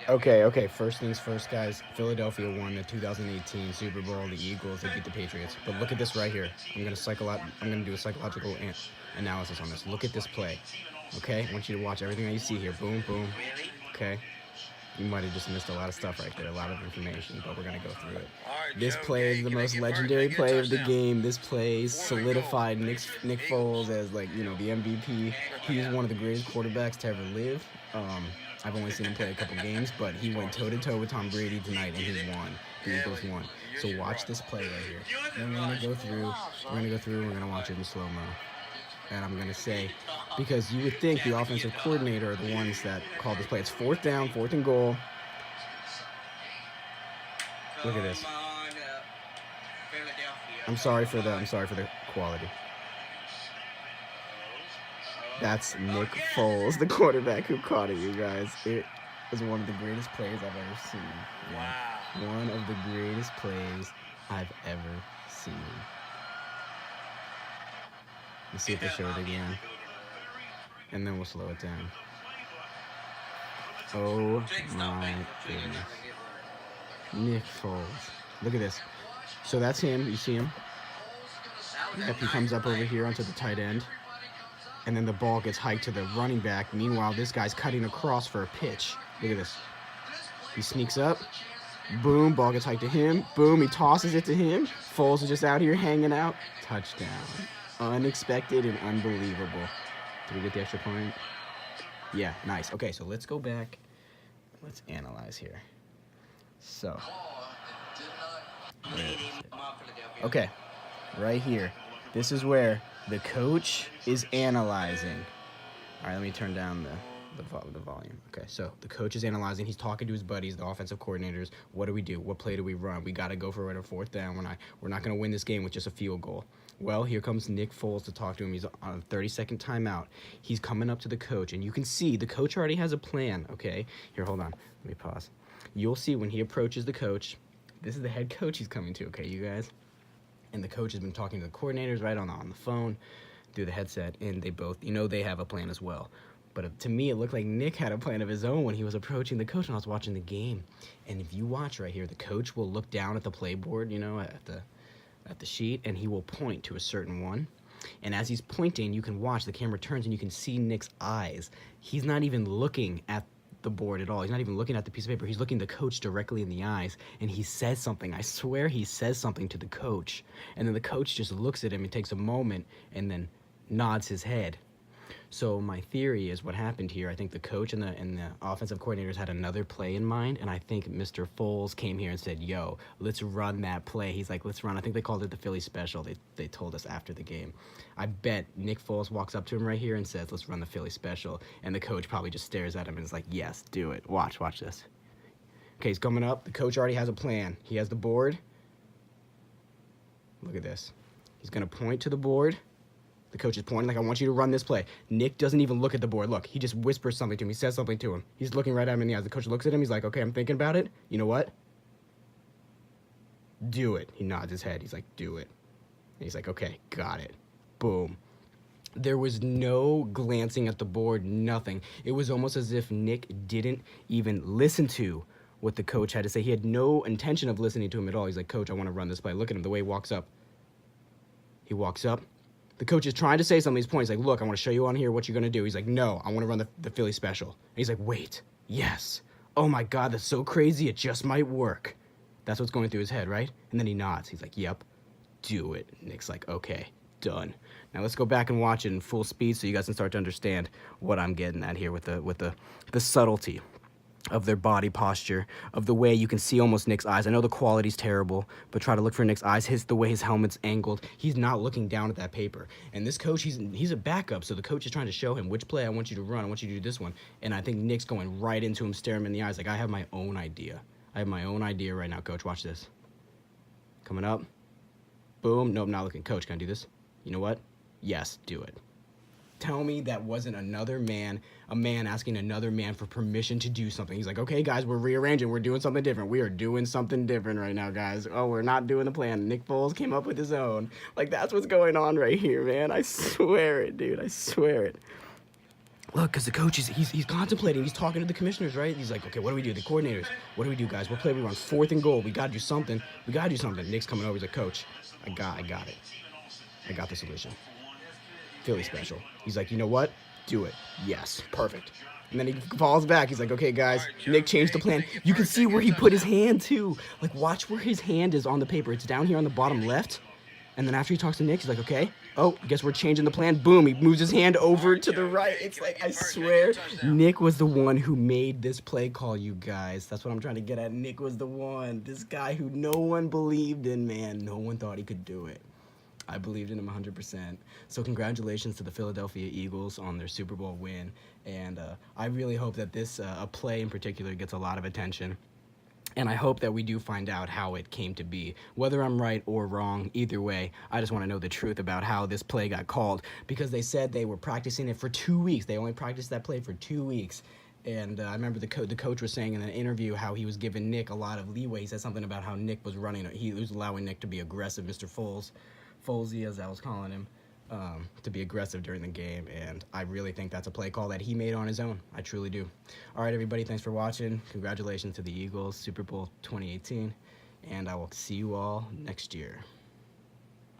Okay. First things first, guys. Philadelphia won the 2018 Super Bowl. The Eagles, they beat the Patriots. But look at this right here. I'm gonna do a psychological analysis on this. Look at this play. Okay, I want you to watch everything that you see here. Boom, boom. Okay, you might have just missed a lot of stuff right there, a lot of information, but we're gonna go through it. This play is the most legendary play of the game. This play solidified Nick Foles as the MVP. He's one of the greatest quarterbacks to ever live. I've only seen him play a couple games, but he went toe to toe with Tom Brady tonight, and he won. The Eagles won. So watch this play right here. Then we're gonna go through. We're gonna watch it in slow mo. And I'm gonna say, because you would think the offensive coordinator are the ones that called this play. It's fourth down, fourth and goal. Look at this. I'm sorry for the quality. That's Nick Foles, the quarterback who caught it, you guys. It was one of the greatest plays I've ever seen. Yeah. One of the greatest plays I've ever seen. Let's see if they show it again. And then we'll slow it down. Oh my goodness. Nick Foles. Look at this. So that's him. You see him? Yep, he comes up over here onto the tight end. And then the ball gets hiked to the running back. Meanwhile, this guy's cutting across for a pitch. Look at this. He sneaks up. Boom, ball gets hiked to him. Boom, he tosses it to him. Foles is just out here hanging out. Touchdown. Unexpected and unbelievable. Did we get the extra point? Yeah, nice. Okay, so let's go back. Let's analyze here. So. Okay, right here. This is where the coach is analyzing. All right, let me turn down the volume. Okay, so the coach is analyzing. He's talking to his buddies, the offensive coordinators. What do we do? What play do we run? We got to go for it on fourth down. We're not going to win this game with just a field goal. Well, here comes Nick Foles to talk to him. He's on a 30-second timeout. He's coming up to the coach, and you can see the coach already has a plan, okay? Here, hold on. Let me pause. You'll see when he approaches the coach, this is the head coach he's coming to, okay, you guys? And the coach has been talking to the coordinators right on the phone through the headset, and they both, they have a plan as well. But to me, it looked like Nick had a plan of his own when he was approaching the coach when I was watching the game. And if you watch right here, the coach will look down at the playboard, at the sheet, and he will point to a certain one. And as he's pointing, you can watch, the camera turns, and you can see Nick's eyes. He's not even looking at the board at all. He's not even looking at the piece of paper. He's looking the coach directly in the eyes, and he says something. I swear he says something to the coach. And then the coach just looks at him and takes a moment and then nods his head. So my theory is what happened here. I think the coach and the offensive coordinators had another play in mind, and I think Mr. Foles came here and said, "Yo, let's run that play." He's like, "Let's run." I think they called it the Philly special. They told us after the game. I bet Nick Foles walks up to him right here and says, "Let's run the Philly special," and the coach probably just stares at him and is like, "Yes, do it. Watch this." Okay, he's coming up. The coach already has a plan. He has the board. Look at this. He's gonna point to the board. The coach is pointing like, "I want you to run this play." Nick doesn't even look at the board. Look, he just whispers something to him. He says something to him. He's looking right at him in the eyes. The coach looks at him. He's like, "Okay, I'm thinking about it. You know what? Do it." He nods his head. He's like, "Do it." And he's like, "Okay, got it." Boom. There was no glancing at the board, nothing. It was almost as if Nick didn't even listen to what the coach had to say. He had no intention of listening to him at all. He's like, "Coach, I want to run this play." Look at him, the way he walks up. He walks up. The coach is trying to say something. He's pointing. He's like, "Look, I want to show you on here what you're going to do." He's like, "No, I want to run the Philly special." And he's like, "Wait, yes. Oh my God, that's so crazy. It just might work." That's what's going through his head, right? And then he nods. He's like, "Yep, do it." Nick's like, "Okay, done." Now let's go back and watch it in full speed so you guys can start to understand what I'm getting at here with the subtlety of their body posture, of the way you can see almost Nick's eyes. I know the quality's terrible, but try to look for Nick's eyes. The way his helmet's angled, he's not looking down at that paper. And this coach, he's a backup, so the coach is trying to show him which play I want you to run. I want you to do this one. And I think Nick's going right into him, staring him in the eyes like, "I have my own idea. I have my own idea right now, coach. Watch this." Coming up. Boom. Nope, not looking. "Coach, can I do this?" "You know what? Yes, do it." Tell me that wasn't a man asking another man for permission to do something. He's like, "Okay, guys, we're rearranging. We're doing something different. We are doing something different right now, guys. Oh, we're not doing the plan." Nick Foles came up with his own. Like, that's what's going on right here, man. I swear it, dude. I swear it. look, because the coach he's contemplating. He's talking to the commissioners, right? He's like, okay, what do we do? The coordinators, what do we do, guys? What play we run? 4th and goal. We got to do something. Nick's coming over. He's like, coach, I got it. I got the solution. Philly special. He's like, you know what? Do it. Yes, perfect. And then he falls back. He's like, okay, guys, Nick changed the plan. You can see where he put his hand, too. Like, watch where his hand is on the paper. It's down here on the bottom left. And then after he talks to Nick, he's like, okay, oh, guess we're changing the plan. Boom, he moves his hand over to the right. It's like, I swear, Nick was the one who made this play call, you guys. That's what I'm trying to get at. Nick was the one. This guy who no one believed in, man. No one thought he could do it. I believed in him 100%. So congratulations to the Philadelphia Eagles on their Super Bowl win. And I really hope that this a play in particular gets a lot of attention. And I hope that we do find out how it came to be. Whether I'm right or wrong, either way, I just want to know the truth about how this play got called. Because they said they were practicing it for 2 weeks. They only practiced that play for 2 weeks. And I remember the coach was saying in an interview how he was giving Nick a lot of leeway. He said something about how Nick was running. He was allowing Nick to be aggressive, Mr. Folesy, as I was calling him, to be aggressive during the game, and I really think that's a play call that he made on his own. I truly do. All right, everybody, thanks for watching. Congratulations to the Eagles, Super Bowl 2018, and I will see you all next year.